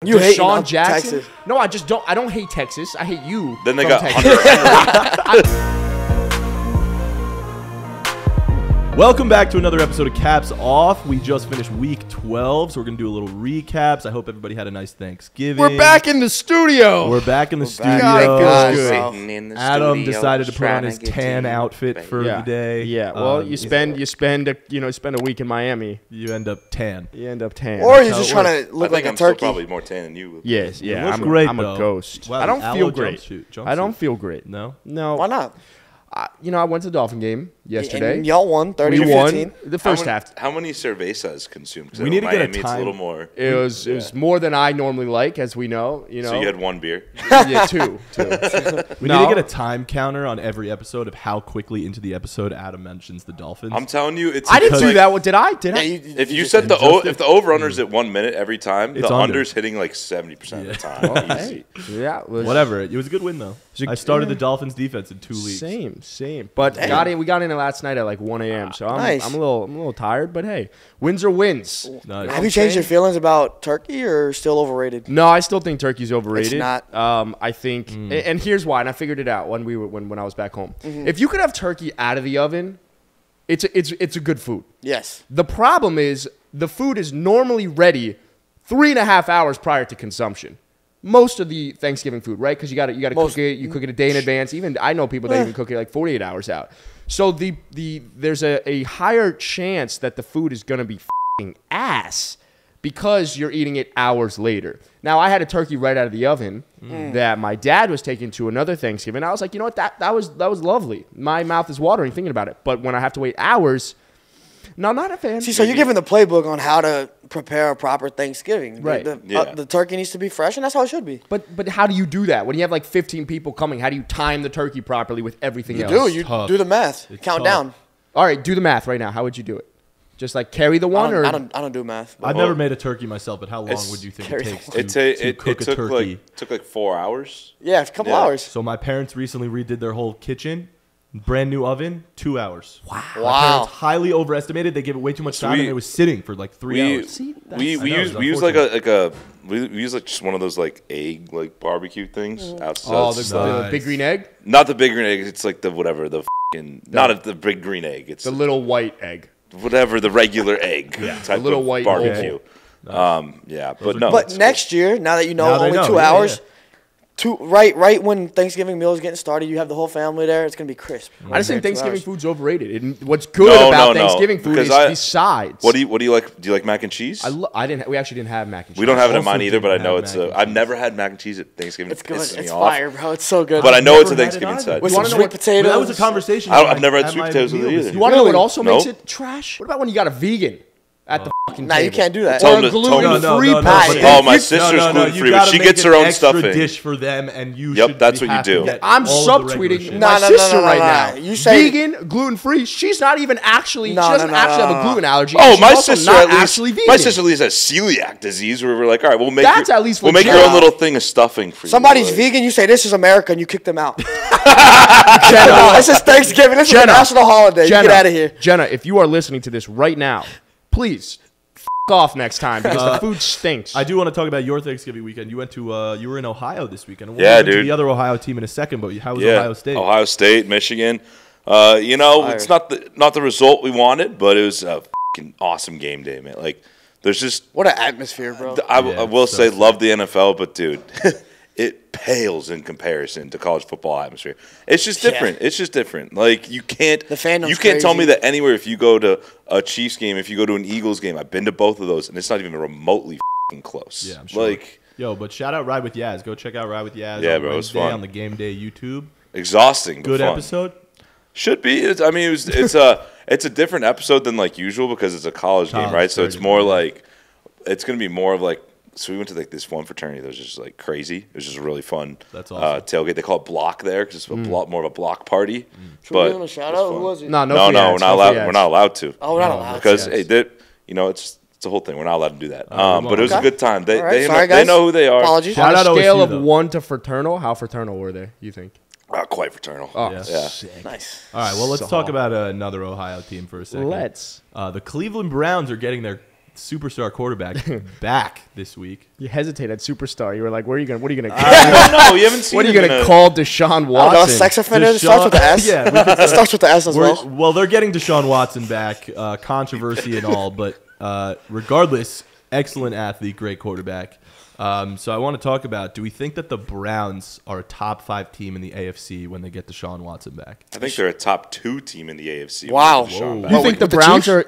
You hate Deshaun Jackson? Texas. No, I just don't. I don't hate Texas. I hate you. Then they from got Texas. Welcome back to another episode of Caps Off. We just finished week 12, so we're going to do a little recaps. I hope everybody had a nice Thanksgiving. We're back in the studio. We're back in the studio. God, feels good. Sitting in the Adam studio, decided to put on trying his get tan to you, outfit baby. for the day. Yeah. Well, you spend a week in Miami. You end up tan. You end up tan. Or you're how just it trying to I look think like a I'm still turkey. probably more tan than you. Yes. Yeah. look I'm great, I'm a though. ghost. Wow, I don't the feel aloe great. jumpsuit. I don't feel great. No? No. Why not? I went to the Dolphin game yesterday. And y'all won 30 We to won 15. the first half. How many cervezas consumed? 'Cause We need to get a Miami, it's time. a little more. It was more than I normally like, as we know. You know. So you had one beer. Yeah, two. We need to get a time counter on every episode of how quickly into the episode Adam mentions the Dolphins. I'm telling you, it's. I didn't do like, that. What did I? Did I? If you set if the over unders at 1 minute every time, It's the under. under's hitting like 70% of the time. Easy. Yeah. Whatever. It was a good win, though. I started the Dolphins defense in 2 leagues. Same. But we got in last night at like 1 a.m. So Nice. I'm a little tired, but hey, wins are wins. Nice. Have you changed your feelings about turkey or still overrated? No, I still think turkey's overrated. It's not. I think, and here's why. And I figured it out when I was back home. If you could have turkey out of the oven, it's a good food. Yes. The problem is the food is normally ready 3.5 hours prior to consumption. Most of the Thanksgiving food, right? Because you got to cook it. You cook it a day in advance. Even I know people that even cook it like 48 hours out. So there's a higher chance that the food is gonna be f***ing ass because you're eating it hours later. Now I had a turkey right out of the oven that my dad was taking to another Thanksgiving. I was like, you know what? That was lovely. My mouth is watering thinking about it. But when I have to wait hours, no, not a fan. See, so you're giving the playbook on how to prepare a proper Thanksgiving. Right. The turkey needs to be fresh, and that's how it should be. But how do you do that when you have like 15 people coming? How do you time the turkey properly with everything else? You tough. do the math. It's Count tough. down. All right, do the math right now. How would you do it? Just like carry the one, or I don't do math. I've never made a turkey myself, but how long It's- would you think Carry it takes the to It cook a took turkey? like 4 hours. Yeah, a couple Yeah. hours. So my parents recently redid their whole kitchen, brand new oven, 2 hours. Wow. My Wow. parents highly overestimated. They gave it way too much time, and it was sitting for like 3 We hours. we use like just one of those like egg like barbecue things outside. oh, It's the Nice. big green egg, not the big green egg. It's like the whatever the not the big green egg. It's the little white egg. whatever the regular egg type the little of white barbecue. Okay. But are no. But it's next year, now that you know Now they only know, 2 yeah, hours, yeah. right when Thanksgiving meal is getting started, you have the whole family there. It's gonna be crisp. I just think 2 Thanksgiving hours. food's overrated. And what's good No, about no, no, Thanksgiving food because is I- the sides. What do you like? Do you like mac and cheese? We actually didn't have mac and cheese. We don't have it at also mine either, but I didn't know have it's. mac and I've cheese. never had mac and cheese at Thanksgiving. It's It good. pisses me It's off. fire, bro. It's so good. But I know it's a Never had it Thanksgiving either. side. with wanna some know sweet what- potatoes. That was a conversation. I've never had at sweet my potatoes with meal it this either. You want to know what Really? also makes Nope. it trash? What about when you got a vegan at the fucking Nah, table? you can't do that. Tell Or a them to- tell them to- gluten-free no, person. Oh, my You- sister's no, gluten-free, you but gotta she make gets an her own extra stuffing. dish for them, and you Yep, should that's be what you have to do. get I'm all of the regular subtweeting shit. my No, sister right no. now. You say- vegan, gluten-free. She's not even actually. No, she doesn't no, actually have no. a gluten allergy. Oh, She's my also sister not at least. actually vegan. My sister at least has celiac disease. Where we're like, all right, we'll make. That's at least we'll make your legit. own little thing of stuffing for you. Somebody's Like, vegan, you say this is America, and you kick them out. Jenna, this is Thanksgiving. This is a Jenna. national holiday. You get out of here. Jenna, if you are listening to this right now, please f off next time because the food stinks. I do want to talk about your Thanksgiving weekend. You went to you were in Ohio this weekend. We'll Yeah, get into dude. the other Ohio team in a second, but how was Yeah, Ohio State? Ohio State, Michigan. It's not the result we wanted, but it was a fucking awesome game day, man. Like, there's just What an atmosphere, bro. I Yeah, will so say, sick. love the NFL, but dude, it pales in comparison to college football atmosphere. It's just different. It's just different. Like you can't The fandom's you can't tell me crazy. that anywhere. If you go to a Chiefs game, if you go to an Eagles game, I've been to both of those, and it's not even remotely fucking close. Yeah, I'm sure. Like Yo, but shout out Ride with Yaz. Go check out Ride with Yaz. Yeah, on bro, it was Wednesday fun. on the Game Day YouTube. exhausting. But Good fun. episode. Should be. It's a different episode than like usual because it's a college game, College, right? So it's 30 more minutes. like it's gonna be more of like. So we went to like this one fraternity that was just like crazy. It was just a really fun That's awesome. tailgate. They call it block there because it's a block, more of a block party. Should we But give him a shout it was out? Who fun. was it? no, No, free we're ads, not no allowed. free We're ads. not allowed to Oh, we're not allowed. because yes. it's a whole thing. We're not allowed to do that. well, But it was a okay. good time. They All right, they, sorry, they guys. know who they are. Apologies. Shout On out a scale OSU, of though. 1 to fraternal, how fraternal were they? You think? Quite fraternal. Oh, Yeah. sick. Nice. All right, well, let's So- talk about another Ohio team for a second. Let's. The Cleveland Browns are getting their superstar quarterback, back this week. You hesitate at superstar. You were like, what are you going to I don't know. You haven't seen what are you him going to call Deshaun Watson? No, sex offender. It starts with the S. Yeah, it starts with the S as well. Well, they're getting Deshaun Watson back, controversy and all, but regardless, excellent athlete, great quarterback. So I want to talk about, do we think that the Browns are a top 5 team in the AFC when they get Deshaun Watson back? I think they're a top 2 team in the AFC. Wow. You think the Browns are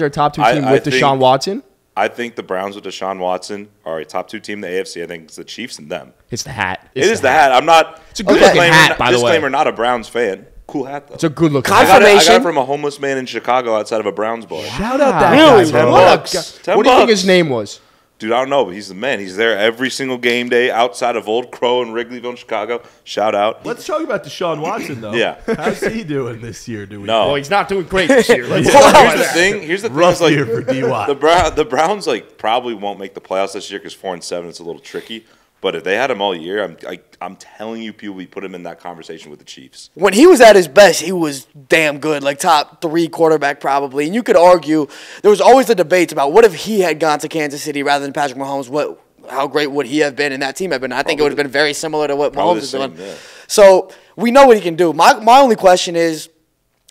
a top 2 team with Deshaun Watson? I think the Browns with Deshaun Watson are a top 2 team in the AFC. I think it's the Chiefs and them. It's the hat. It is the hat. I'm not. It's a good looking hat, by the way. Disclaimer, not a Browns fan. Cool hat, though. It's a good looking I hat. got it from a homeless man in Chicago outside of a Browns bar. Shout out that Really? guy, bro. $10. What do you think his name was? Dude, I don't know, but he's the man. He's there every single game day outside of Old Crow and Wrigleyville in Chicago. Shout out. Let's talk about Deshaun Watson, though. Yeah. How's he doing this year, do we No. Well, he's not doing great this year. Here's the thing. Rough is, like, year for D-Watt. the Browns probably won't make the playoffs this year because 4-7 it's a little tricky. But if they had him all year, I'm telling you, people would put him in that conversation with the Chiefs. When he was at his best, he was damn good, like top 3 quarterback probably. And you could argue, there was always the debates about what if he had gone to Kansas City rather than Patrick Mahomes, how great would he have been and that team have been? I think it would have been very similar to what Mahomes has done. Yeah. So we know what he can do. My only question is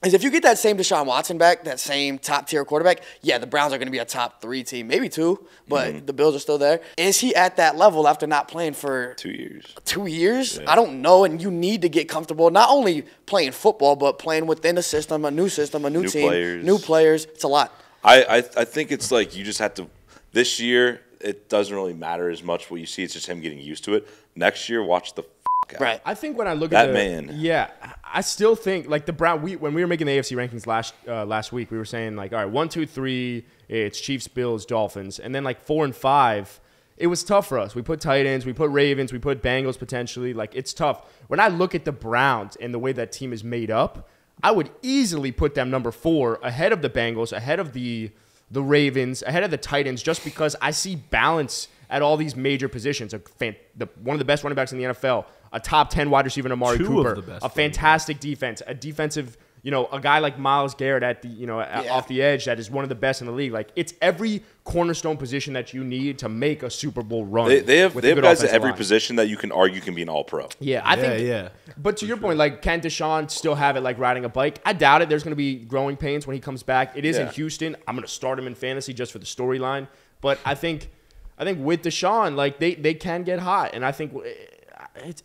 if you get that same Deshaun Watson back, that same top-tier quarterback, yeah, the Browns are going to be a top 3 team, maybe 2, but the Bills are still there. Is he at that level after not playing for 2 years? 2 years? Yeah. I don't know, and you need to get comfortable, not only playing football, but playing within a system, a new team, new players. It's a lot. I think it's like you just have to – this year, it doesn't really matter as much what you see. It's just him getting used to it. Next year, watch the out. Right. I think when I look that at man, yeah, I still think like the Brown. When we were making the AFC rankings last week, we were saying like, all right, 1, 2, 3, it's Chiefs, Bills, Dolphins, and then like 4 and 5. It was tough for us. We put Titans, we put Ravens, we put Bengals potentially. Like it's tough. When I look at the Browns and the way that team is made up, I would easily put them number 4 ahead of the Bengals, ahead of the Ravens, ahead of the Titans, just because I see balance at all these major positions. One of the best running backs in the NFL, a top 10 wide receiver in Amari Cooper, a fantastic defense, a defensive, a guy like Myles Garrett at the, off the edge that is one of the best in the league. Like it's every cornerstone position that you need to make a Super Bowl run. They have guys at every position that you can argue can be an All-Pro. Yeah, I think. Yeah. But to your point, like, can Deshaun still have it like riding a bike? I doubt it. There's going to be growing pains when he comes back. It is in Houston. I'm going to start him in fantasy just for the storyline. But I think with Deshaun, like they can get hot, and I think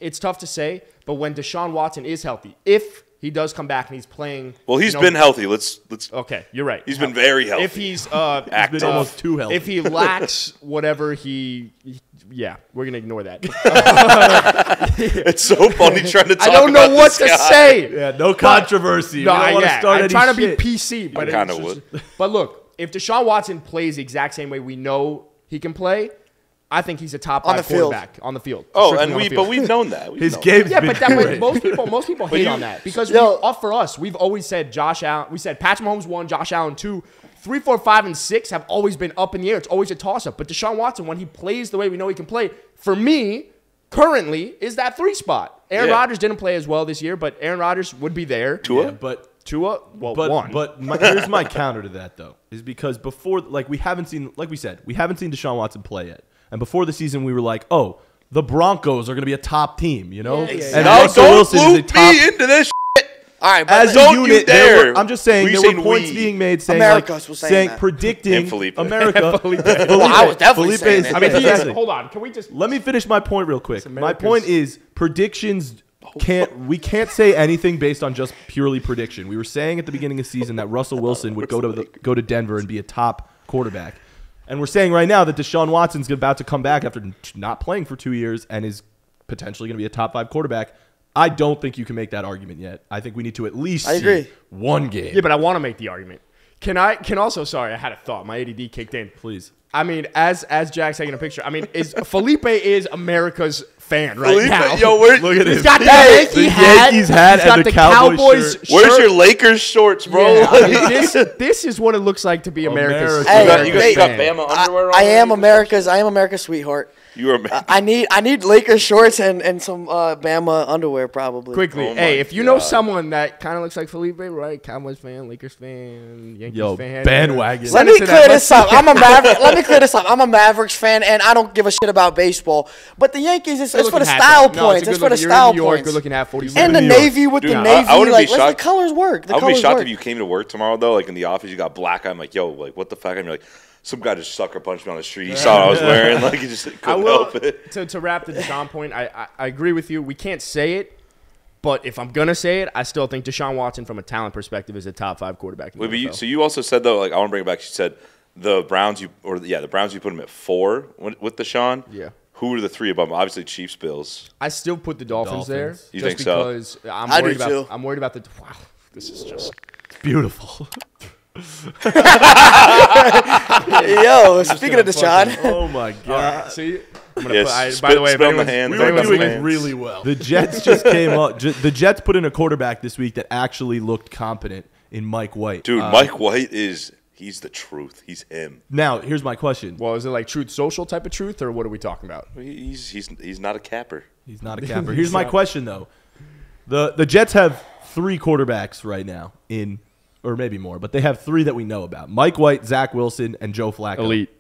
it's tough to say. But when Deshaun Watson is healthy, if he does come back and he's playing, well, he's been healthy. Let's. Okay, you're right. He's been very healthy. If he's been almost too healthy. If he lacks whatever we're gonna ignore that. It's so funny trying to talk. I don't know about what this to guy. say. Yeah, no controversy. I'm trying to be shit. PC, but I kind of would. But look, if Deshaun Watson plays the exact same way we know he can play, I think he's a top 5 quarterback on the field. Oh, and we've known that. His game's been great. Most people hate on that because for us, we've always said Josh Allen. We said Patrick Mahomes 1, Josh Allen 2, 3, 4, 5, and 6 have always been up in the air. It's always a toss-up. But Deshaun Watson, when he plays the way we know he can play, for me, currently, is that 3 spot. Aaron Rodgers didn't play as well this year, but Aaron Rodgers would be there. Tua? Yeah, but Tua, one. But here's my counter to that, though, is because before, we haven't seen Deshaun Watson play yet. And before the season, we were like, oh, the Broncos are going to be a top team, And Russell Wilson is a top me into this shit. All right, but as a unit, I'm just saying there were points being made saying predicting Felipe. America. I was definitely saying it. I mean, hold on. Can we just let me finish my point real quick? My point is predictions we can't say anything based on just purely prediction. We were saying at the beginning of the season that Russell Wilson would go to Denver and be a top quarterback. And we're saying right now that Deshaun Watson's about to come back after not playing for 2 years and is potentially going to be a top 5 quarterback. I don't think you can make that argument yet. I think we need to at least see one game. Yeah, but I want to make the argument. Sorry, I had a thought. My ADD kicked in. Please. I mean, as Jack's taking a picture, I mean, Felipe is America's fan right now. Yo, look at He's his got the Yankees hat he's got and the Cowboys shirt. Where's your Lakers shorts, bro? Yeah, I mean, this is what it looks like to be America's Hey, you got Bama underwear on? I am America's sweetheart. You are mad. I need Lakers shorts and some Bama underwear probably. Quickly, Oh hey, my if you know God. someone that kind of looks like Felipe, right? Cowboys fan, Lakers fan, Yankees fan. bandwagon. Let me clear this up. Let me clear this up. I'm a Mavericks fan, and I don't give a shit about baseball. But the Yankees, it's for the style points. It's for the style points. Good looking hat, 47. And the New York. navy with Dude, the I navy, wouldn't like be let the shocked. colors work. I would be shocked if you came to work tomorrow though, like in the office, you got black eye. I'm like, yo, like what the fuck? And you're like, some guy just sucker punched me on the street. He saw what I was wearing, like he just couldn't help it. To wrap the Deshaun point, I agree with you. We can't say it, but if I'm gonna say it, I still think Deshaun Watson, from a talent perspective, is a top 5 quarterback. In the NFL. So you also said though, like I want to bring it back. You said the Browns, the Browns, you put him at 4 with Deshaun. Yeah. Who were the 3 above him? Obviously, Chiefs, Bills. I still put the Dolphins there. You just think so? because I do too. I'm worried about the. Wow, this is just Beautiful. Yo, speaking of Deshaun, Oh my God. see. I'm gonna Yes, by the way, spit on the hand. We If were anyone's doing fans. really well. The Jets just came up. The Jets put in a quarterback this week that actually looked competent in Mike White. Dude, Mike White he's the truth. He's him. Now, here's my question. Well, is it like Truth Social type of truth, or what are we talking about? He's not a capper. He's not a capper. Here's my question, though. The Jets have 3 quarterbacks right now or maybe more, but they have 3 that we know about. Mike White, Zach Wilson, and Joe Flacco. Elite.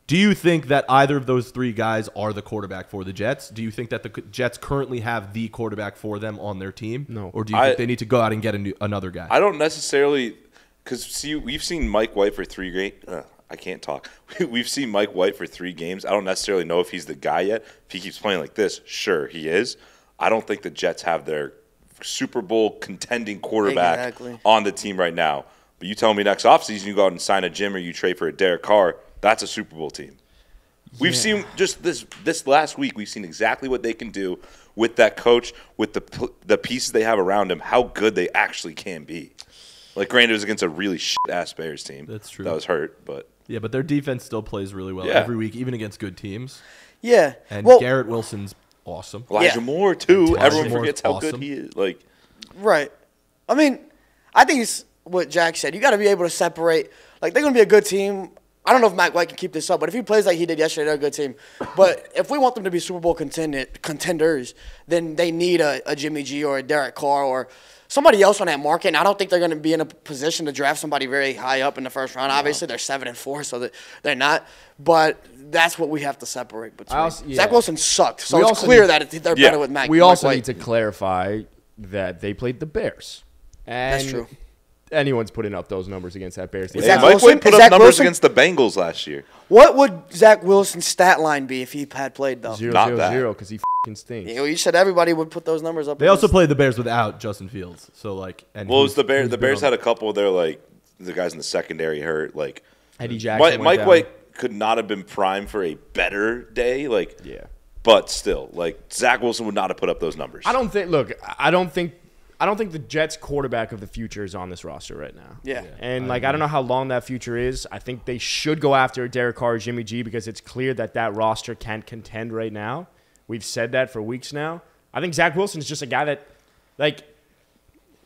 Do you think that either of those 3 guys are the quarterback for the Jets? Do you think that the Jets currently have the quarterback for them on their team? No. Or do you think they need to go out and get another guy? I don't necessarily – because, see, we've seen Mike White for 3 games. I can't talk. We've seen Mike White for 3 games. I don't necessarily know if he's the guy yet. If he keeps playing like this, sure, he is. I don't think the Jets have their Super Bowl contending quarterback on the team right now. But you tell me next offseason you go out and sign a Jim or you trade for a Derek Carr, that's a Super Bowl team. We've seen just this last week, we've seen exactly what they can do with that coach, with the pieces they have around him, how good they actually can be. Like, granted, it was against a really shit-ass Bears team. That's true. That was hurt, but. Yeah, but their defense still plays really well Yeah. every week, even against good teams. yeah. And Well, Garrett Wilson's awesome. Elijah Moore, too. Elijah Everyone Moore's forgets how awesome. good he is. Like, right. I mean, I think it's what Jack said. You got to be able to separate. Like, they're going to be a good team. I don't know if Mike White can keep this up, but if he plays like he did yesterday, they're a good team. But if we want them to be Super Bowl contenders, then they need a Jimmy G or a Derek Carr or somebody else on that market. And I don't think they're going to be in a position to draft somebody very high up in the first round. Obviously, they're 7-4, so they're not. But that's what we have to separate between. Zach Wilson sucked, so it's clear that they're better with Mike. We also White. need to clarify that they played the Bears. And That's true. Anyone's putting up those numbers against that Bears team. Is Zach Mike Wilson- White put is up Zach numbers Wilson- against the Bengals last year. What would Zach Wilson's stat line be if he had played, though? 0-0-0 because he f***ing stinks. You said everybody would put those numbers up. They also played the Bears without Justin Fields. So, like, and Well, it was the Bears. he's The been Bears on- had a couple of their, like, the guys in the secondary hurt. Like, Eddie Jackson Mike down. White could not have been primed for a better day. Like, Yeah. But still, like, Zach Wilson would not have put up those numbers. I don't think the Jets quarterback of the future is on this roster right now. Yeah. And I don't know how long that future is. I think they should go after Derek Carr or Jimmy G because it's clear that roster can't contend right now. We've said that for weeks now. I think Zach Wilson is just a guy that, like,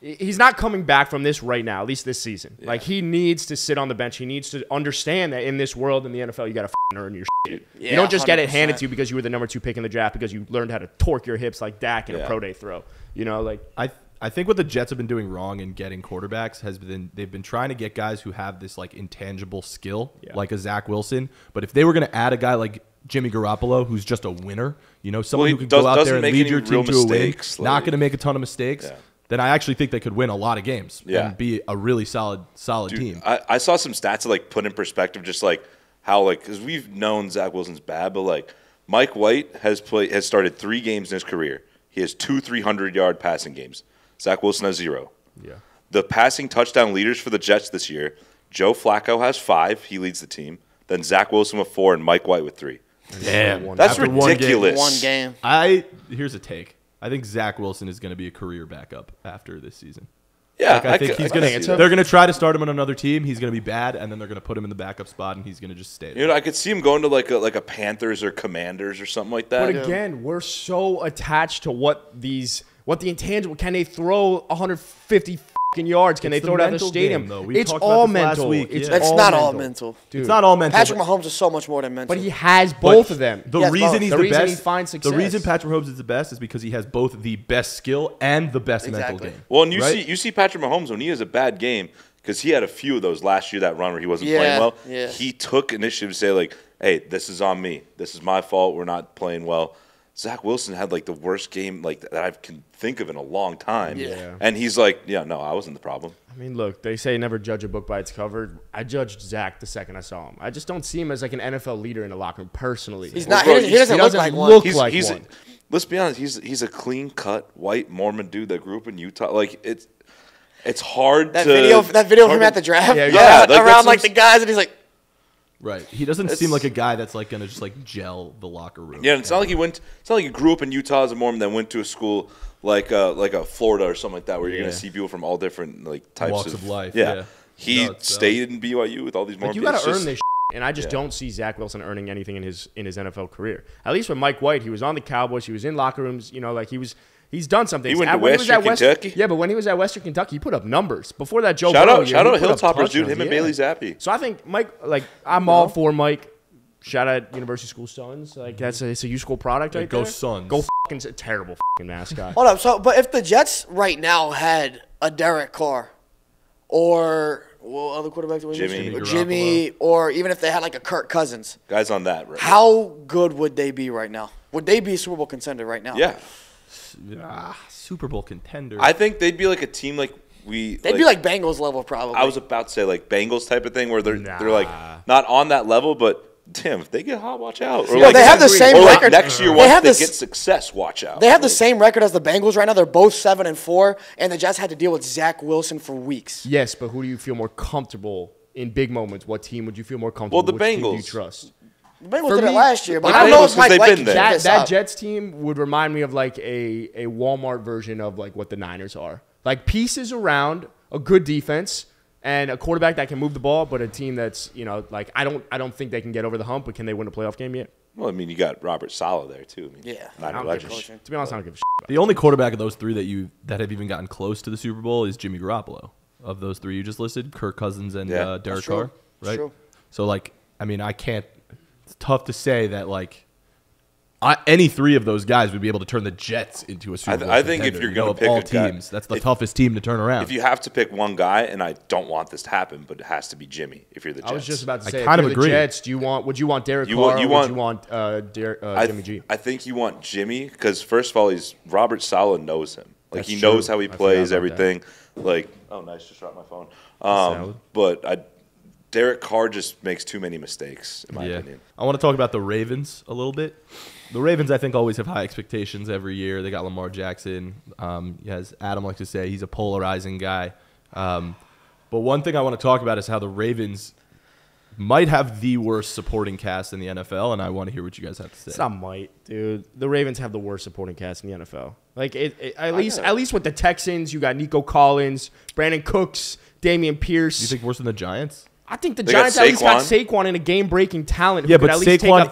he's not coming back from this right now, at least this season. Yeah. Like, he needs to sit on the bench. He needs to understand that in this world, in the NFL, you got to earn your shit. Yeah, you don't just get it handed to you because you were the number 2 pick in the draft because you learned how to torque your hips like Dak in a pro day throw. You know, like I think what the Jets have been doing wrong in getting quarterbacks has been they've been trying to get guys who have this like intangible skill, like a Zach Wilson. But if they were going to add a guy like Jimmy Garoppolo, who's just a winner, someone who can go out there and lead your team to a win, not going to make a ton of mistakes, then I actually think they could win a lot of games and be a really solid team. I saw some stats to like put in perspective, just like how because we've known Zach Wilson's bad, but like Mike White has started 3 games in his career. He has 2 300-yard passing games. Zach Wilson has 0. Yeah. The passing touchdown leaders for the Jets this year, Joe Flacco has 5. He leads the team. Then Zach Wilson with 4 and Mike White with 3. Damn. That's ridiculous. One game. Here's a take. I think Zach Wilson is going to be a career backup after this season. Yeah, I think he's going to. They're going to try to start him on another team. He's going to be bad, and then they're going to put him in the backup spot, and he's going to just stay there. I could see him going to like a Panthers or Commanders or something like that. But again, we're so attached to what the intangible. Can they throw 150 yards? Can they throw it out of the stadium? It's all mental. It's not all mental. Dude. It's not all mental. Patrick Mahomes is so much more than mental. But he has both of them. The reason he's the best, he finds success. the reason Patrick Mahomes is the best is because he has both the best skill and the best mental game. Well, and you see Patrick Mahomes when he has a bad game, because he had a few of those last year, that run where he wasn't playing well. Yeah. He took initiative to say, like, hey, this is on me. This is my fault. We're not playing well. Zach Wilson had, like, the worst game that I can think of in a long time. Yeah. And he's like, yeah, no, I wasn't the problem. I mean, look, they say never judge a book by its cover. I judged Zach the second I saw him. I just don't see him as, like, an NFL leader in the locker room personally. He's not. He doesn't look like one. One. Let's be honest. He's a clean-cut, white Mormon dude that grew up in Utah. Like, it's hard that to video of him at the draft. Yeah, around like the guys, and he's like, right. He doesn't seem like a guy that's like gonna just like gel the locker room. Yeah, and it's not like he grew up in Utah as a Mormon, then went to a school like a Florida or something like that, where you're gonna see people from all different like types walks of life. Yeah, he stayed in BYU with all these Mormons. You got to earn this. And I just don't see Zach Wilson earning anything in his NFL career. At least with Mike White, he was on the Cowboys. He was in locker rooms. You know, like he's done something. He went to Western Kentucky. Yeah, but when he was at Western Kentucky, he put up numbers. Before that, shout out Hilltoppers, dude. Him and Bailey Zappi. So I think Mike, like I'm all for Mike. Shout out University School Suns. Like it's a U School product right there. Go Suns. Go fucking terrible fucking mascot. Hold up. So, but if the Jets right now had a Derek Carr, or what other quarterback do we Jimmy, or even if they had like a Kirk Cousins, guys on that, right? How good would they be right now? Would they be a Super Bowl contender right now? Yeah. Super Bowl contender. I think they'd be like a team like they'd be like Bengals level probably. I was about to say like Bengals type of thing where they're like not on that level, but damn, if they get hot, watch out. Or they have the same record. Like next year, once they get success, watch out. They have the same record as the Bengals right now. They're both 7-4, and the Jets had to deal with Zach Wilson for weeks. Yes, but who do you feel more comfortable in big moments? What team would you feel more comfortable? Well, the Bengals. Team do you trust? The Bengals did it last year, but I don't know if Mike they've White been can there. That Jets team would remind me of like a Walmart version of like what the Niners are. Like pieces around, a good defense, and a quarterback that can move the ball, but a team that's, you know, like I don't think they can get over the hump, but can they win a playoff game yet? Well, I mean, you got Robert Saleh there too. I mean, yeah, to be honest, I don't give a shit about the only quarterback of those three that have even gotten close to the Super Bowl is Jimmy Garoppolo. Of those three you just listed, Kirk Cousins and Derek Carr, right? True. So like, I mean, I can't. It's tough to say that like. Any three of those guys would be able to turn the Jets into a Super Bowl I think contender, if you're going to pick all a guy, teams, that's the toughest team to turn around. If you have to pick one guy, and I don't want this to happen, but it has to be Jimmy. If you're the Jets, I was just about to say, I kind of agree. The Jets, would you want Derek Carr? Or would you want Jimmy G? I think you want Jimmy because first of all, Robert Saleh knows him. Like he knows how he plays everything. Like nice, just dropped my phone. But Derek Carr just makes too many mistakes, in my opinion. I want to talk about the Ravens a little bit. The Ravens, I think, always have high expectations every year. They got Lamar Jackson. As Adam likes to say, he's a polarizing guy. But one thing I want to talk about is how the Ravens might have the worst supporting cast in the NFL, and I want to hear what you guys have to say. It's not might, dude. The Ravens have the worst supporting cast in the NFL. Like at least with the Texans, you got Nico Collins, Brandon Cooks, Damian Pierce. You think worse than the Giants? I think the Giants at least got Saquon in a game-breaking talent. Yeah, but Saquon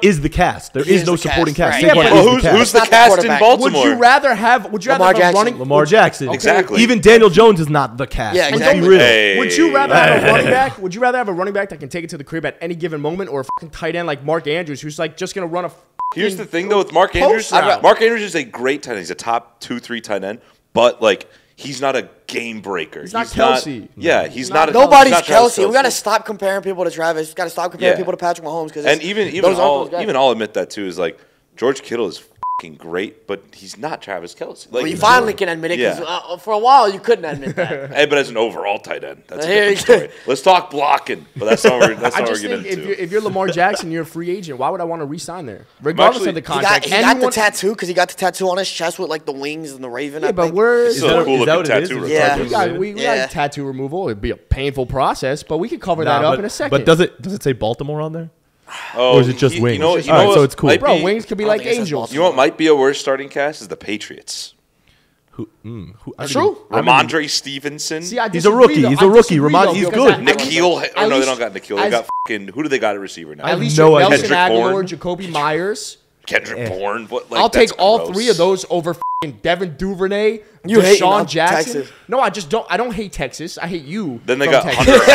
is the cast. There is no supporting cast. Right. Who's the cast in Baltimore? Would you rather have Lamar Jackson? Okay. Exactly. Even Daniel Jones is not the cast. Yeah, exactly. Would you rather have a running back? Would you rather have a running back that can take it to the crib at any given moment, or a fucking tight end like Mark Andrews, who's like just gonna run a? Here's the thing though with Mark Andrews. Mark Andrews is a great tight end. He's a top 2-3 tight end, but like. He's not a game breaker. He's not Kelce. He's not. Nobody's Kelce. We got to stop comparing people to Travis. We got to stop comparing people to Patrick Mahomes. And even I'll admit that too is like George Kittle is fucking great, but he's not Travis Kelce. Like, well, you finally can admit it because for a while you couldn't admit that. Hey, but as an overall tight end, that's a different story. Let's talk blocking, but that's not what we're getting into. If you're Lamar Jackson, you're a free agent. Why would I want to re-sign there, regardless of the contract? He got the tattoo because he got the tattoo on his chest with like the wings and the raven. Yeah, but we're still a cool looking tattoo. Yeah, we got tattoo removal. It'd be a painful process, but we could cover that up in a second. But does it say Baltimore on there? Oh, or is it just wings? You know so it's cool. Bro, wings could be like angels. You know what might be a worse starting cast is the Patriots. That's true. Ramondre Stevenson. See, he's a rookie. He's a rookie. He's good. Nikhil. No, they don't got Nikhil. They got fucking. Who do they got at receiver now? At least Nelson Aguilar, Jacoby Myers. Kendrick Bourne. I'll take all three of those over Devin Duvernay, You hate Deshaun Jackson. Texas. No, I just don't. I don't hate Texas. I hate you. Then they from got Texas.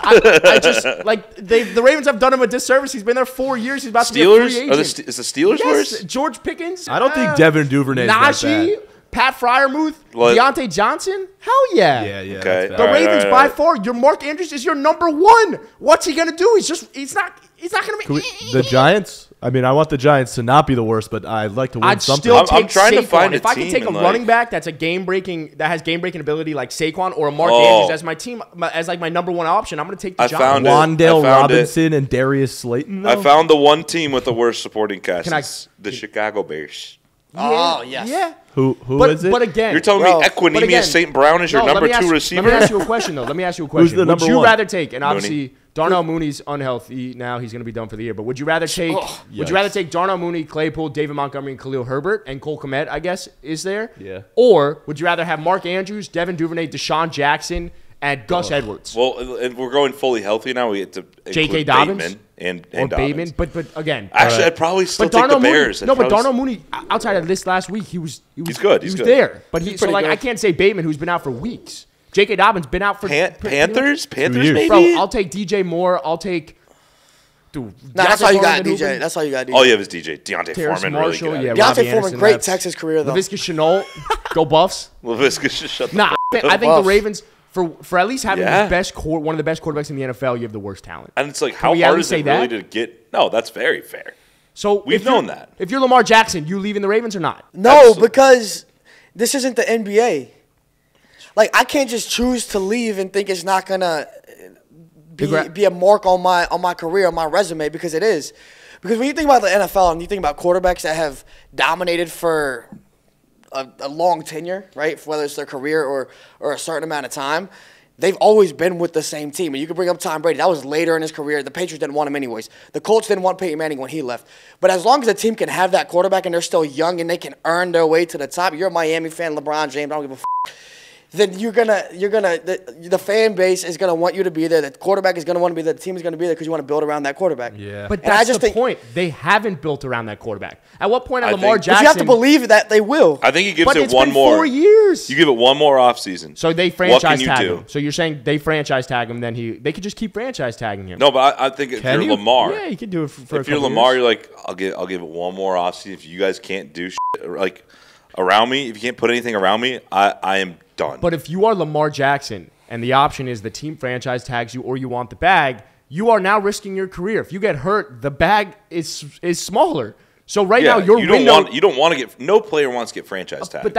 Hunter. I just like the Ravens have done him a disservice. He's been there 4 years. He's about to be a free Steelers? agent. Is the Steelers Yes, worse? George Pickens. I don't think Devin Duvernay is that Najee, bad. Pat Fryermuth, What? Deontay Johnson. Hell yeah. Yeah. Okay. That's The bad. All right, Ravens all by right. far. Your Mark Andrews is your number one. What's he gonna do? He's not gonna be. The Giants? I mean, I want the Giants to not be the worst, but I'd like to win I'd something. still I'm take trying to Saquon. find a If I can team take a and, running like- back that has game breaking ability like Saquon or a Mark Oh. Andrews as my team as like my number one option, I'm gonna take the I Giants. found it. Wandale I found it. Robinson and Darius Slayton. I though? found the one team with the worst supporting cast. Can I- It's the Chicago Bears. Oh, yes. Yeah. Who But is it? but again, You're telling Bro, me but Equinemius again- St. Brown is your no, number let me 2 ask- receiver? Let me ask you a question though. Who's the Would number you one? rather take? And obviously, Darnell Mooney's unhealthy now. He's going to be done for the year. But would you rather take? Would you rather take Darnell Mooney, Claypool, David Montgomery, and Khalil Herbert, and Cole Kmet? I guess is there. Yeah. Or would you rather have Mark Andrews, Devin Duvernay, Deshaun Jackson, and Gus Edwards? Well, and we're going fully healthy now. We get to J.K. include Dobbins? Bateman and Or Dobbins. Bateman, but again, Actually, I'd probably still but take the Darnell Mooney. Bears. No, but Darnell Mooney outside of this last week, he was He's good. He He's was good. there, but so pretty like good. I can't say Bateman, who's been out for weeks. J.K. Dobbins been out for Panthers, years. maybe. Bro, I'll take DJ Moore. I'll take. Dude, Nah, that's Deontay all you got, Foreman, DJ. Hooper, That's all you got, DJ. All you have is DJ. Deontay Terrace Foreman, Marshall, really yeah, good. Robbie Deontay Foreman, Anderson great left. Texas career, though. Laviska Shenault, go Buffs. Laviska should shut the Nah, I think the Buffs. Ravens for at least having Yeah. the best one of the best quarterbacks in the NFL, you have the worst talent. And it's like, how we at hard least is say it really that? to get? No, that's very fair. So We've if you're- known that. If you're Lamar Jackson, you leaving the Ravens or not? No, Absolutely. because this isn't the NBA. Like, I can't just choose to leave and think it's not gonna be a mark on my career, on my resume, because it is. Because when you think about the NFL and you think about quarterbacks that have dominated for a long tenure, right, whether it's their career or a certain amount of time, they've always been with the same team. And you can bring up Tom Brady. That was later in his career. The Patriots didn't want him anyways. The Colts didn't want Peyton Manning when he left. But as long as a team can have that quarterback and they're still young and they can earn their way to the top, you're a Miami fan, LeBron James, I don't give a f***. Then the fan base is gonna want you to be there. The quarterback is gonna want to be there. The team is gonna be there because you want to build around that quarterback. Yeah. But And I that's just the think- point. They haven't built around that quarterback. At what point I at Lamar think- Jackson? But you have to believe that they will. I think he gives But it it's one been more. 4 years. You give it one more offseason. So they What franchise can you tag do? him. So you're saying they franchise tag him, then they could just keep franchise tagging him. No, but I think if Can you're you? Lamar, Yeah, you could do it for if you're Lamar, you're like, I'll give it one more offseason. If you guys can't do shit, like around me, if you can't put anything around me, I am done. But if you are Lamar Jackson and the option is the team franchise tags you or you want the bag, you are now risking your career. If you get hurt, the bag is smaller. So right now your window. You don't want to get. No player wants to get franchise tagged. But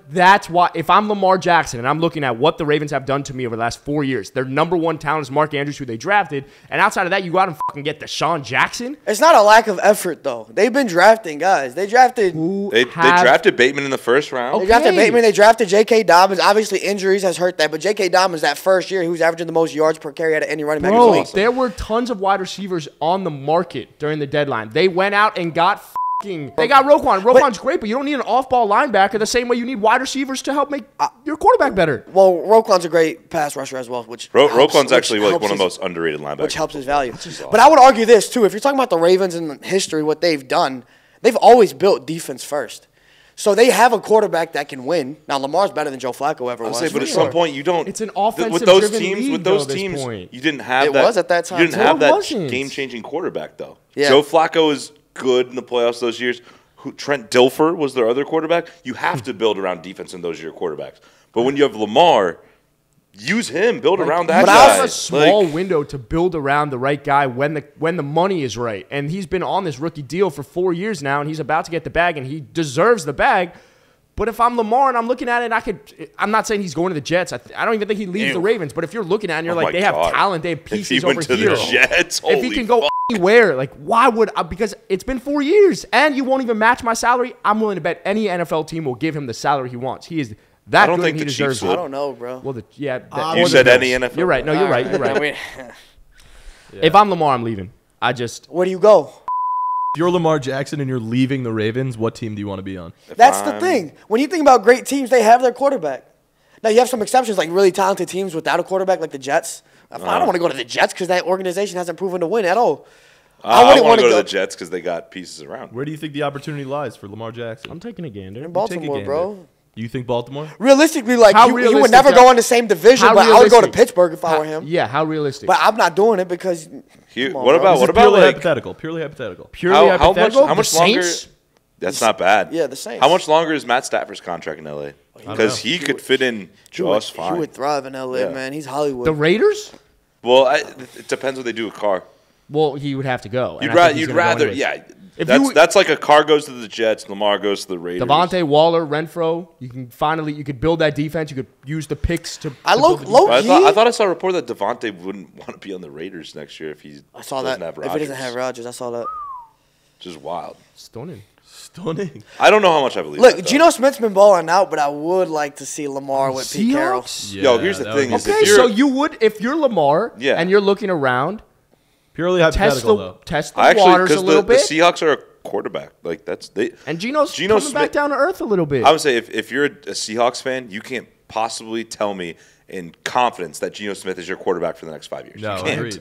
that's why if I'm Lamar Jackson and I'm looking at what the Ravens have done to me over the last 4 years, their number one talent is Mark Andrews, who they drafted, and outside of that, you go out and fucking get Deshaun Jackson. It's not a lack of effort though. They've been drafting guys. They drafted. They drafted Bateman in the first round. They drafted Okay. Bateman. They drafted J.K. Dobbins. Obviously, injuries has hurt that, but J.K. Dobbins that first year, he was averaging the most yards per carry out of any running back in the Bro, league. there were tons of wide receivers on the market during the deadline. They went out and got they got Roquan. Roquan's great, but you don't need an off-ball linebacker the same way you need wide receivers to help make your quarterback better. Well, Roquan's a great pass rusher as well, which Roquan's actually like helps one of the his- most underrated linebackers. which helps his value. But I would argue this too: if you're talking about the Ravens and history, what they've done, they've always built defense first. So they have a quarterback that can win. Now Lamar's better than Joe Flacco ever was. I'll say, but for at sure. some point you don't. It's an with those offensive-driven teams. league, With those though, at this teams, point. you didn't have It that. was at that time, You didn't too. have It that wasn't. game-changing quarterback though. Yeah. Joe Flacco is good in the playoffs those years. Trent Dilfer was their other quarterback. You have to build around defense in those year quarterbacks. But when you have Lamar, use him. Build around that But guy. I have a small Like, window to build around the right guy when the money is right. And he's been on this rookie deal for 4 years now, and he's about to get the bag, and he deserves the bag. But if I'm Lamar and I'm looking at it, I'm not saying he's going to the Jets. I don't even think he leaves Ew. the Ravens. But if you're looking at it and you're Oh like, my they have God. talent, they have if he pieces went over to here. the Jets, If he holy can go fuck. anywhere, like why would I? Because it's been 4 years and you won't even match my salary. I'm willing to bet any NFL team will give him the salary he wants. He is that I don't good think and he the Chiefs deserves would. I it. don't know, bro. Well, You said any NFL. You're right. No, you're right. You're right. I mean, If I'm Lamar, I'm leaving. where do you go? If you're Lamar Jackson and you're leaving the Ravens, what team do you want to be on? That's the thing. When you think about great teams, they have their quarterback. Now, you have some exceptions, like really talented teams without a quarterback, like the Jets. I don't want to go to the Jets because that organization hasn't proven to win at all. I want to go to the Jets because they got pieces around. Where do you think the opportunity lies for Lamar Jackson? I'm taking a gander. In Baltimore, bro. You think Baltimore? Realistically, like he would never go in the same division, but I would go to Pittsburgh if I were him. Yeah, how realistic? But I'm not doing it because. What about purely hypothetical? Purely hypothetical. How much longer? That's not bad. Yeah, the Saints. How much longer is Matt Stafford's contract in LA? Because he could fit in just fine. He would thrive in LA, man. He's Hollywood. The Raiders? Well, it depends what they do with Carr. Well, he would have to go. You'd rather, yeah. That's like a Carr goes to the Jets, Lamar goes to the Raiders. Devontae, Waller, Renfro. You could build that defense. You could use the picks to. I thought I saw a report that Devontae wouldn't want to be on the Raiders next year if he doesn't have Rodgers. If he doesn't have Rodgers, I saw that. Just wild. Stunning. I don't know how much I believe. Look, Geno Smith's been balling out, but I would like to see Lamar with Pete Carroll. Yeah, yo, here's the thing: okay, so you would, if you're Lamar, and you're looking around, purely hypothetical, test the waters a little bit. The Seahawks are a quarterback, like and Geno's coming back down to earth a little bit. I would say if you're a Seahawks fan, you can't possibly tell me in confidence that Geno Smith is your quarterback for the next 5 years. No,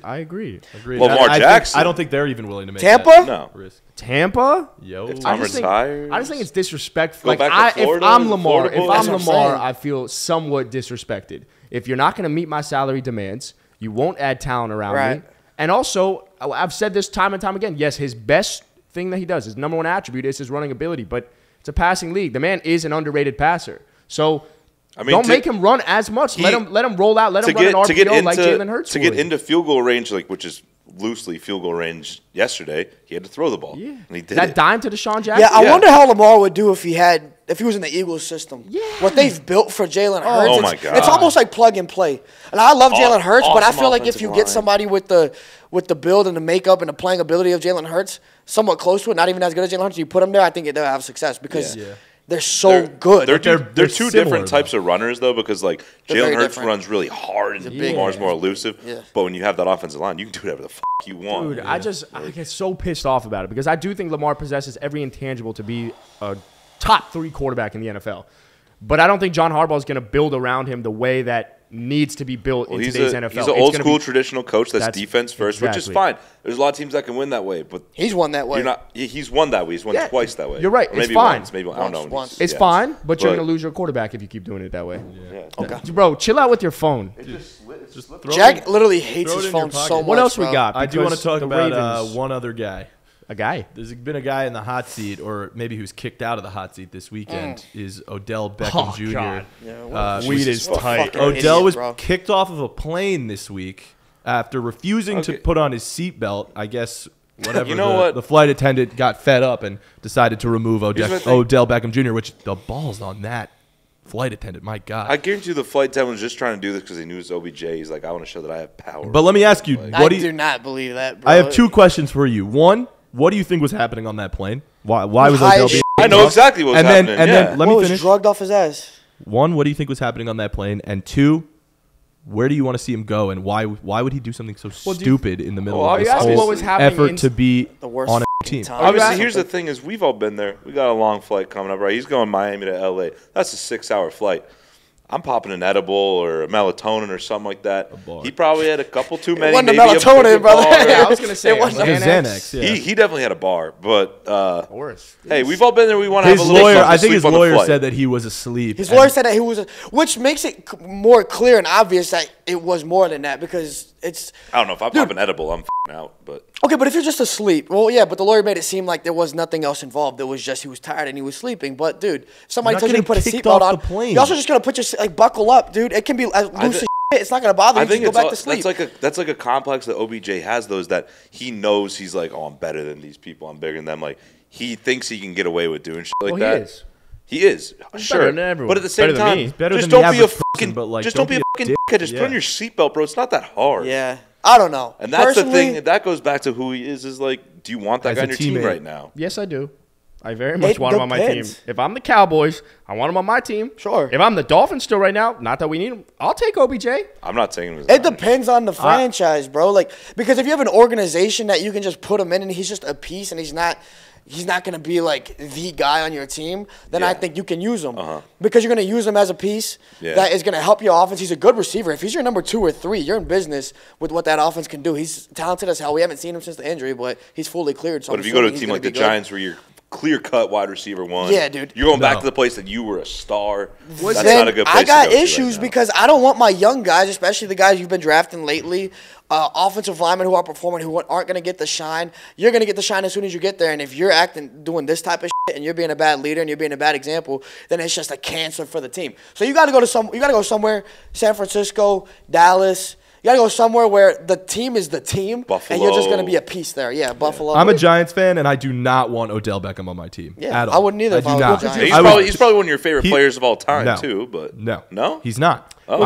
I agree. Lamar Jackson. I don't think they're even willing to make Tampa. That no risk. Tampa? Yo, if Tom retires, I just think it's disrespectful. If I'm Lamar, I feel somewhat disrespected. If you're not going to meet my salary demands, you won't add talent around me. And also, I've said this time and time again. Yes, his best thing that he does, his number one attribute is his running ability, but it's a passing league. The man is an underrated passer. So don't make him run as much. Let him roll out. Let him run an RPO like Jalen Hurts. To get into field goal range, which is loosely field goal range yesterday, he had to throw the ball. Yeah. And he did that dime to Deshaun Jackson? Yeah, I wonder how Lamar would do if he was in the Eagles system. Yeah. What they've built for Jalen Hurts. Oh, my God. It's almost like plug and play. And I love Jalen Hurts, but I feel like if you get somebody with the build and the makeup and the playing ability of Jalen Hurts, somewhat close to it, not even as good as Jalen Hurts, you put him there, I think they'll have success because they're so good. They're two different types of runners, though, because Jalen Hurts runs really hard and Lamar's more elusive. Yeah. But when you have that offensive line, you can do whatever the you want. Dude, I get so pissed off about it because I do think Lamar possesses every intangible to be a top 3 quarterback in the NFL. But I don't think John Harbaugh is going to build around him the way that needs to be built in today's NFL. He's an old school traditional coach that's defense first, which is fine. There's a lot of teams that can win that way, but he's won that way. He's won that way. He's won twice that way. You're right. It's fine. Maybe I don't know. Once. It's fine, but you're going to lose your quarterback if you keep doing it that way. Yeah. Okay. Bro, chill out with your phone. Jack literally hates his phone so much. What else we got? I do want to talk about one other guy. A guy? There's been a guy in the hot seat, or maybe who's kicked out of the hot seat this weekend, is Odell Beckham Jr. God. Weed is tight. Odell was kicked off of a plane this week after refusing to put on his seatbelt. I guess whatever. The flight attendant got fed up and decided to remove Odell Beckham Jr., which the balls on that flight attendant, my God. I guarantee you the flight attendant was just trying to do this because he knew it was OBJ. He's like, I want to show that I have power. But let me ask you, I do not believe that, bro. I have 2 questions for you. One, what do you think was happening on that plane? Why was Odell being I know exactly what was happening. And then let me finish. Was drugged off his ass. 1, what do you think was happening on that plane? And 2, where do you want to see him go? And why would he do something so stupid in the middle of this whole effort to be on a team? Obviously, here's the thing: is we've all been there. We got a long flight coming up, right? He's going Miami to LA. That's a 6-hour flight. I'm popping an edible or a melatonin or something like that. He probably had a couple too many. It wasn't a melatonin, brother. Yeah, I was going to say it wasn't a Xanax. Yeah. He definitely had a bar, but worse. Hey, we've all been there. We want to have a little lawyer. I think his lawyer said that he was asleep. His lawyer said that he was, which makes it more clear and obvious that it was more than that because it's. I don't know if I'm popping edible, I'm out, but. Okay, but if you're just asleep, well, yeah, but the lawyer made it seem like there was nothing else involved. It was just he was tired and he was sleeping. But dude, if somebody tells you to put a seatbelt on, you're also just gonna put your buckle up, dude. It can be as loose as shit. It's not gonna bother you. Just go back to sleep. That's like a complex that OBJ has. Those that he knows he's like, oh, I'm better than these people. I'm bigger than them. Like he thinks he can get away with doing shit like that. He is. Sure. Better than everyone. But at the same time, just don't be a fucking dickhead. Just put on your seatbelt, bro. It's not that hard. Yeah. I don't know. And that's the thing. That goes back to who he is like, do you want that guy on your team right now? Yes, I do. I very much want him on my team. If I'm the Cowboys, I want him on my team. Sure. If I'm the Dolphins still right now, not that we need him, I'll take OBJ. I'm not taking him. It depends on the franchise, bro. Like, because if you have an organization that you can just put him in and he's just a piece and he's not he's not going to be like the guy on your team, then I think you can use him because you're going to use him as a piece that is going to help your offense. He's a good receiver. If he's your number 2 or 3, you're in business with what that offense can do. He's talented as hell. We haven't seen him since the injury, but he's fully cleared. So but if you go to a team like the Giants where you're clear-cut wide receiver 1, dude, you're going back to the place that you were a star. That's then not a good place I got to go issues right because I don't want my young guys, especially the guys you've been drafting lately, offensive linemen who are performing, who aren't going to get the shine. You're going to get the shine as soon as you get there, and if you're doing this type of shit and you're being a bad leader and you're being a bad example, then it's just a cancer for the team. So you got to go somewhere, San Francisco, Dallas. You got to go somewhere where the team is the team, Buffalo. and you're just going to be a piece there. Yeah, Buffalo. I'm a Giants fan, and I do not want Odell Beckham on my team. Yeah, at all. I wouldn't either if I was not. a Giants. He's probably one of your favorite players of all time, too. But no, he's not. Oh,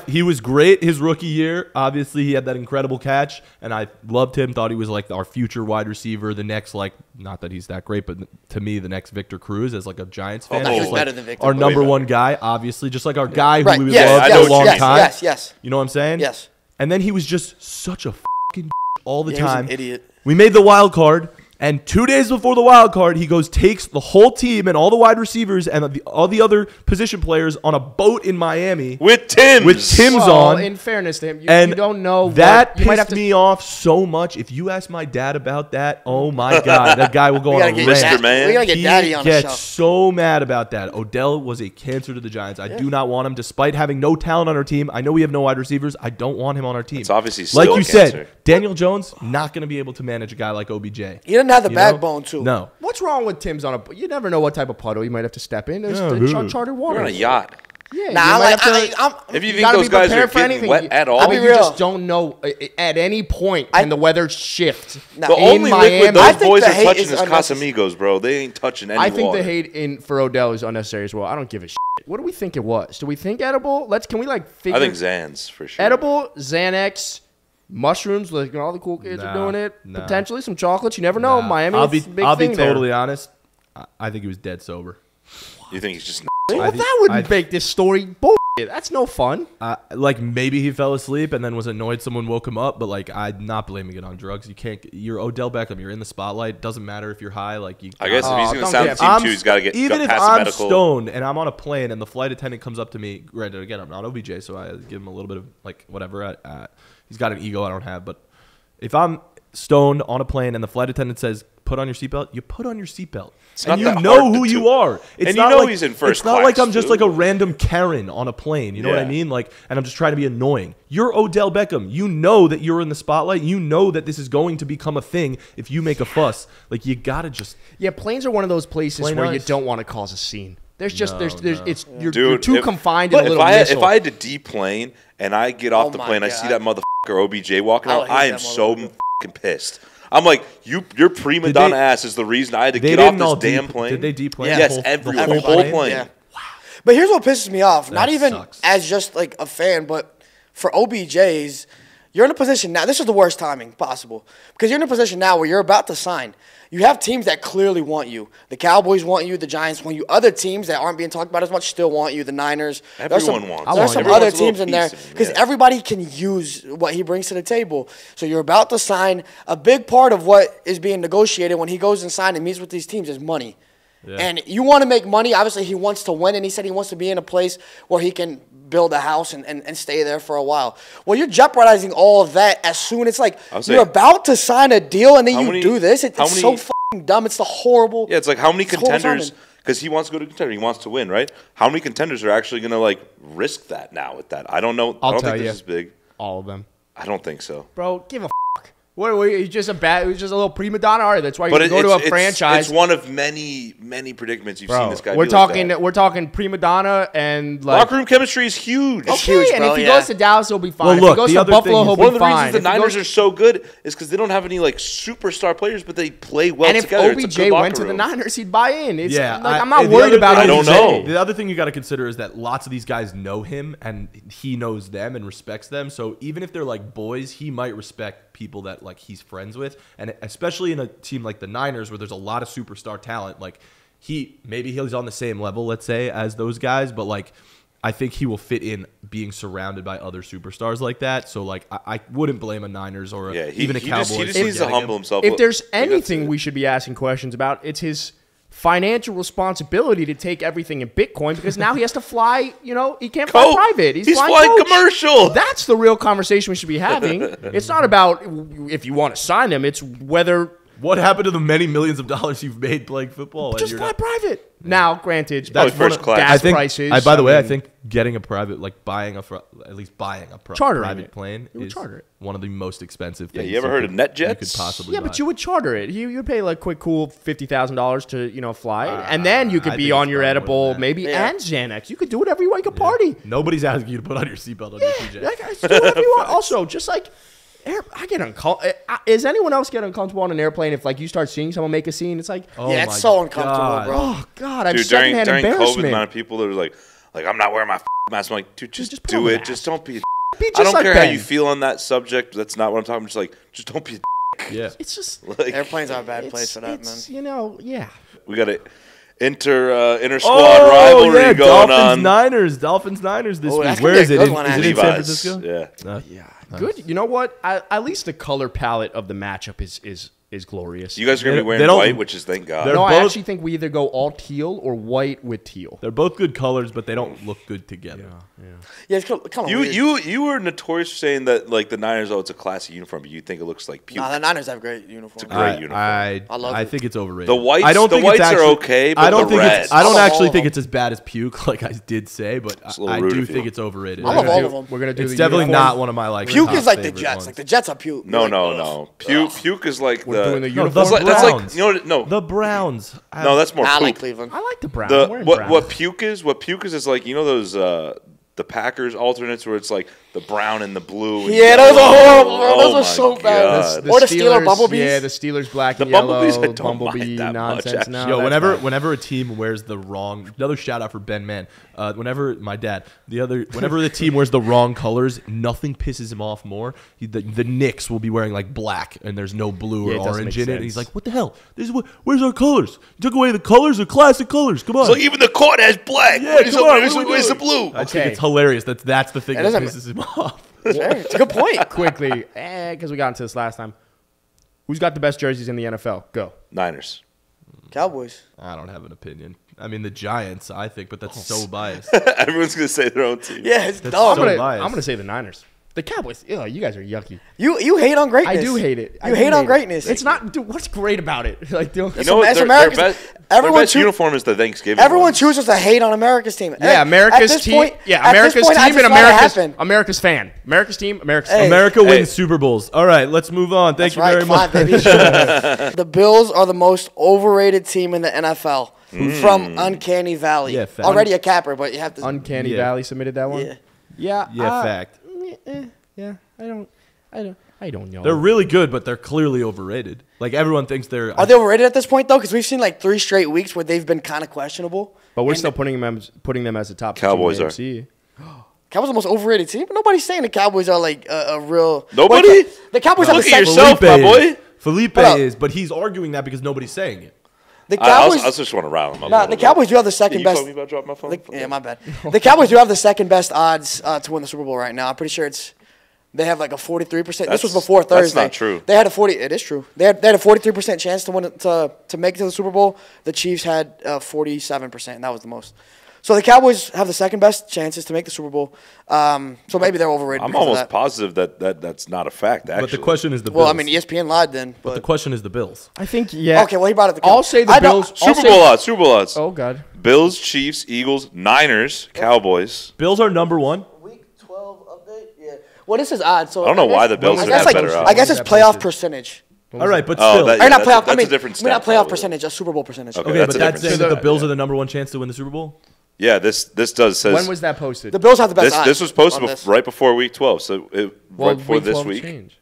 he was great his rookie year. Obviously, he had that incredible catch, and I loved him. Thought he was like our future wide receiver, the next not that he's that great, but to me, the next Victor Cruz as like a Giants fan. He was like better than Victor. Our number 1 guy, obviously, just like our guy who we Yes, loved yes, a long yes, time. Yes. You know what I'm saying? Yes. And then he was just such a fucking all the Yeah, he was time. an idiot. We made the wild card, and 2 days before the wild card, he takes the whole team and all the wide receivers and all the other position players on a boat in Miami with Tim's well, on. In fairness to him, you don't know. That pissed me off so much. If you ask my dad about that, oh my God, that guy will go on a rant. Mr. Man. We gotta get Daddy on the show. He gets so mad about that. Odell was a cancer to the Giants. I do not want him, despite having no talent on our team. I know we have no wide receivers. I don't want him on our team. It's obviously like still you a cancer. said, Daniel Jones not going to be able to manage a guy like OBJ. He doesn't have the backbone too. No. What's wrong with Tim's on a? You never know what type of puddle you might have to step in. There's uncharted waters. You're on a yacht. Yeah, Nah, If you think those guys are getting wet at all, you just don't know. At any point, can the weather shift? The only liquid those boys are touching is unnecessary. Casamigos, bro. They ain't touching any I think water. the hate for Odell is unnecessary as well. I don't give a shit. What do we think it was? Do we think edible? Can we figure? I think Xans for sure. Edible, Xanax, mushrooms. All the cool kids are doing it. Potentially some chocolates. You never know. Miami. I'll be thing totally there. honest. I think he was dead sober. You think he's just? Well, that wouldn't make this story bullshit. That's no fun. Maybe he fell asleep and then was annoyed someone woke him up, but I'm not blaming it on drugs. You can't. You're Odell Beckham. You're in the spotlight. Doesn't matter if you're high. I guess if he's going to sound the team too, he's got to get even if past I'm the medical. stoned and I'm on a plane and the flight attendant comes up to me. Granted, again, I'm not OBJ, so I give him a little bit of whatever. He's got an ego I don't have, but if I'm stoned on a plane and the flight attendant says, "Put on your seatbelt," you put on your seatbelt. And you know who you are. And you know he's in first It's not class, like I'm just too. like a random Karen on a plane. You know what I mean? And I'm just trying to be annoying. You're Odell Beckham. You know that you're in the spotlight. You know that this is going to become a thing if you make a fuss. You gotta just. Yeah, planes are one of those places where you don't want to cause a scene. You're too confined in a little missile. If I had to deplane and I get off the plane, I see that motherfucker OBJ walking out, I am so fucking pissed. I'm like, your prima donna ass is the reason I had to get off this damn plane. Did they deplane? Yes, the whole plane. Yeah. Wow. But here's what pisses me off. That Not even sucks. as just a fan, but for OBJs, you're in a position now. This is the worst timing possible because you're in a position now where you're about to sign. You have teams that clearly want you. The Cowboys want you. The Giants want you. Other teams that aren't being talked about as much still want you. The Niners. Everyone wants. There's some other teams in there because everybody can use what he brings to the table. So you're about to sign. A big part of what is being negotiated when he goes and signs and meets with these teams is money. Yeah. And you want to make money. Obviously, he wants to win, and he said he wants to be in a place where he can build a house and stay there for a while. Well, you're jeopardizing all of that as soon as you're about to sign a deal, and then you do this. It's so fucking dumb. It's the horrible. Yeah, it's how many contenders? Because he wants to go to contender. He wants to win, right? How many contenders are actually going to risk that now with that? I don't know. I don't think this is big. All of them. I don't think so. Bro, give a fuck. He's just a little prima donna. All right, that's why you go to a franchise. It's one of many predicaments you've seen this guy. We're talking prima donna and locker room chemistry is huge. It's huge, and if he goes to Dallas, he'll be fine. Well, if he goes to Buffalo, he'll be fine. One of the reasons the Niners are so good is because they don't have any superstar players, but they play well together. And if OBJ went to the Niners, he'd buy in. I'm not worried about it. I don't know. The other thing you got to consider is that lots of these guys know him, and he knows them and respects them. So even if they're boys, he might respect people that he's friends with, and especially in a team like the Niners where there's a lot of superstar talent, maybe he's on the same level, let's say, as those guys, but I think he will fit in being surrounded by other superstars like that. So, like, I wouldn't blame a Niners or even a Cowboys. He just needs to humble himself. If there's anything we should be asking questions about, it's his financial responsibility to take everything in Bitcoin, because now he has to fly, he can't fly private. He's flying commercial. That's the real conversation we should be having. It's not about if you want to sign him. It's whether... What happened to the many millions of dollars you've made playing football? Just fly private. Now, granted, that's first class. Gas prices. By the way, I think getting a private, like at least buying a private plane is one of the most expensive things. Yeah, you ever heard of NetJets? You could possibly buy. But you would charter it. You would pay like quick, cool $50,000 to fly, and then you could be on your edible, maybe, and Xanax. You could do whatever you want. You could party. Nobody's asking you to put on your seatbelt on your PJ. Do whatever you want. Also, just like. I get uncomfortable. Is anyone else get uncomfortable on an airplane if, like, you start seeing someone make a scene? It's like, it's so uncomfortable, bro. Oh God, I've dude, secondhand during embarrassment. COVID, the amount of people that were like I'm not wearing my mask. I'm like, dude, just do it. Just don't be. Be just I don't like care Ben. how you feel on that subject. That's not what I'm talking. I'm just like, just don't be. Yeah, it's just airplanes are a bad place for that, man. Yeah. We got it. Inter squad rivalry going on. Dolphins Niners this week. Where is it? Is it in San Francisco? Yeah. Good. You know what? At least the color palette of the matchup is glorious. You guys are gonna be wearing white, which is thank God. No, I actually think we either go all teal or white with teal. They're both good colors, but they don't look good together. Yeah, it's kind of weird. You were notorious for saying that, like, the Niners, it's a classy uniform, but you think it looks like puke. Nah, the Niners have great uniforms. It's a great uniform. I think it's overrated. The whites, are okay, but the reds. I don't actually think it's as bad as puke, like I did say, but I do think it's overrated. I love all of them. We're gonna do. It's definitely not one of my like. Puke is like the Jets. Like the Jets are puke. No. Puke is like we're doing the uniform. That's like the Browns. No, that's more. I poop. like Cleveland. I like the Browns. What puke is? What puke is like those the Packers alternates where it's like the brown and the blue. And yeah, those are horrible, bro. Those are so bad. Or the Steelers Bumblebees. Yeah, the Steelers black and yellow. Bumblebee nonsense. No, whenever a team wears the wrong, another shout out for Ben Mann. Whenever the team wears the wrong colors, nothing pisses him off more. The Knicks will be wearing like black and there's no blue or orange in it. And he's like, "What the hell? Where's our colors? You took away the colors, the classic colors. Come on." So even the court has black. Yeah, where's the blue? I think it's hilarious. That's the thing that pisses him off. It's a good point. Quickly, because we got into this last time. Who's got the best jerseys in the NFL? Go. Niners. Cowboys. I don't have an opinion. I mean, the Giants, I think, but that's so biased. Everyone's going to say their own team. Yeah, it's dumb. I'm going to say the Niners. The Cowboys, you guys are yucky. You hate on greatness. I do hate it. You hate on greatness. It's not. Dude, what's great about it? Like, it's America's. Their best uniform is the Thanksgiving. Everyone chooses to hate on America's team. Yeah, America's team. America's team and America's fan. America's team. America's fan. America wins Super Bowls. All right, let's move on. Thank you very much. The Bills are the most overrated team in the NFL from Uncanny Valley. Yeah, already a capper, but you have to. Uncanny Valley submitted that one. Yeah. Fact. Yeah, I don't know. They're really good, but they're clearly overrated. Like, everyone thinks they're... Are they overrated at this point, though? Because we've seen, like, 3 straight weeks where they've been kind of questionable. But we're still putting them as a top Cowboys team are. in the Cowboys are the most overrated team. But nobody's saying the Cowboys are, like, a real... Nobody? The Cowboys have Look the at second... yourself, my boy. Felipe is, but he's arguing that because nobody's saying it. The Cowboys... I just want to rile him up. Nah, the Cowboys do have the second best... You told me about dropping my phone? Yeah, my bad. The Cowboys do have the second best odds to win the Super Bowl right now. I'm pretty sure it's... They have like a 43%. This was before Thursday. That's not true. They had a 40. It is true. They had a 43% chance to win to make it to the Super Bowl. The Chiefs had 47%. And that was the most. So the Cowboys have the second best chances to make the Super Bowl. So maybe they're overrated. I'm almost positive that's not a fact. Actually, but the question is the Bills. Well, I mean, ESPN lied then. But the question is the Bills. I think Okay, well he brought it. I'll say the Bills. Super Bowl odds. Oh God. Bills, Chiefs, Eagles, Niners, Cowboys. Bills are number 1. Week 12 update. Yeah. Well, this is odd. So I don't know why the Bills would have better odds. I guess it's playoff percentage. All right, but still. Or not playoff. That's a different stat. Not playoff percentage. A Super Bowl percentage. Okay, but that's saying that the Bills are the number 1 chance to win the Super Bowl. Yeah, this does says. When was that posted? The Bills have the best odds. This was posted right before Week 12. So right before this week. Changed.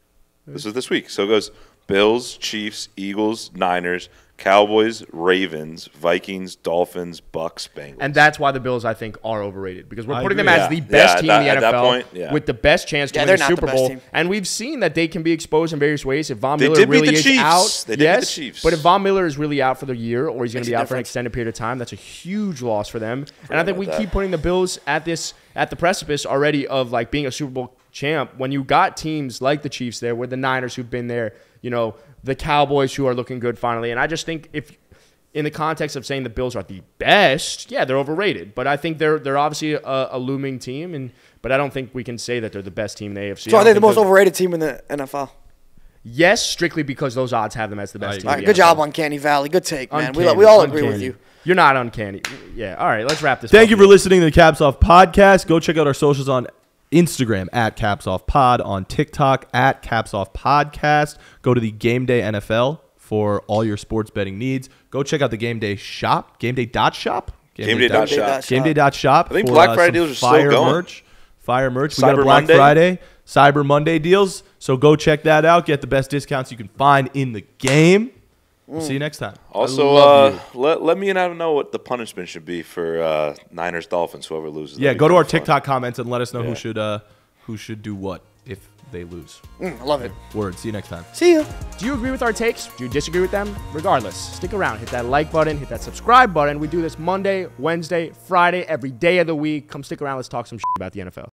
This was this week. So it goes Bills, Chiefs, Eagles, Niners, Cowboys, Ravens, Vikings, Dolphins, Bucks, Bengals. And that's why the Bills, I think, are overrated because we're putting them agree. as the best team in the at that NFL point, with the best chance to win they're the not Super the best Bowl. team. And we've seen that they can be exposed in various ways. If Von They Miller did beat really the is Chiefs. out, They did beat yes, the Chiefs. but if Von Miller is really out for the year or he's going to be Makes a out for an difference. extended period of time, that's a huge loss for them. And I think we about keep putting the Bills at the precipice already of like being a Super Bowl champ when you got teams like the Chiefs there, with the Niners who've been there, the Cowboys who are looking good finally. And I just think if in the context of saying the Bills are the best, yeah, they're overrated. But I think they're obviously a looming team, but I don't think we can say that they're the best team in the AFC. So are they the most overrated team in the NFL? Yes, strictly because those odds have them as the best team. All right, in the good NFL. job, Uncanny Valley. Good take, man. Uncanny, We all agree with uncanny. you. You're not uncanny. Yeah, all right, let's wrap this Thank you puppy for up. listening to the Caps Off Podcast. Go check out our socials on Instagram at Caps Off Pod, on TikTok at Caps Off Podcast. Go to the Game Day NFL for all your sports betting needs. Go check out the Game Day shop, GameDay.shop. GameDay.shop. GameDay.shop. I think for, Black Friday some deals are still fire going. merch. Fire merch. We got a Cyber Black Monday. Friday, Cyber Monday deals. So go check that out. Get the best discounts you can find in the game. We'll see you next time. Also, let me and Adam know what the punishment should be for Niners Dolphins, whoever loses. Yeah, That'd be go to our pretty fun. TikTok comments and let us know Yeah. who should do what if they lose. I love it. Word. See you next time. See ya. Do you agree with our takes? Do you disagree with them? Regardless, stick around. Hit that like button. Hit that subscribe button. We do this Monday, Wednesday, Friday, every day of the week. Come stick around. Let's talk some shit about the NFL.